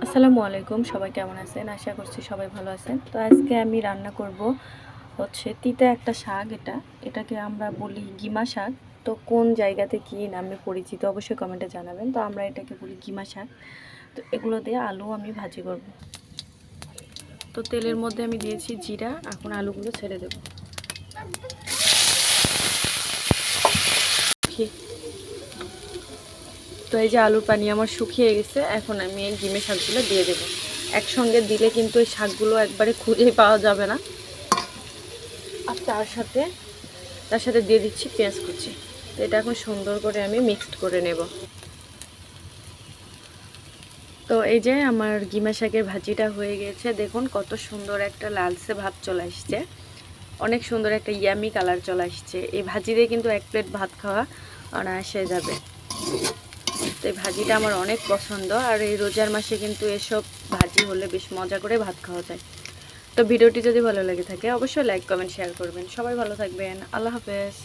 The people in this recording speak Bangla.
আসসালামু আলাইকুম, সবাই কেমন আছেন? আশা করছি সবাই ভালো আছেন। তো আজকে আমি রান্না করব হচ্ছে তিতা একটা শাক। এটাকে আমরা বলি গিমা শাক। তো কোন জায়গাতে কি নামে পরিচিত অবশ্যই কমেন্টে জানাবেন। তো আমরা এটাকে বলি গিমা শাক। তো এগুলো দিয়ে আলু আমি ভাজি করব। তো তেলের মধ্যে আমি দিয়েছি জিরা, এখন আলুগুলো ছেড়ে দেব। তো এই যে আলুর পানি আমার শুকিয়ে গেছে, এখন আমি এই গিমে শাকগুলো দিয়ে দেব। একসঙ্গে দিলে কিন্তু এই শাকগুলো একবারে খুঁজেই পাওয়া যাবে না। আর তার সাথে দিয়ে দিচ্ছি পেঁয়াজ কুচি। তো এটা এখন সুন্দর করে আমি মিক্সড করে নেব। তো এই যে আমার গিমা শাকের ভাজিটা হয়ে গেছে, দেখুন কত সুন্দর একটা লালচে ভাব চলে আসছে, অনেক সুন্দর একটা ইয়ামি কালার চলে আসছে। এই ভাজি দিয়ে কিন্তু এক প্লেট ভাত খাওয়া অনায়াসে যাবে। তো এই ভাজিটা আমার অনেক পছন্দ, আর এই রোজার মাসে কিন্তু এসব ভাজি হলে বেশ মজা করে ভাত খাওয়া যায়। তো ভিডিওটি যদি ভালো লেগে থাকে অবশ্যই লাইক কমেন্ট শেয়ার করবেন। সবাই ভালো থাকবেন। আল্লাহ হাফেজ।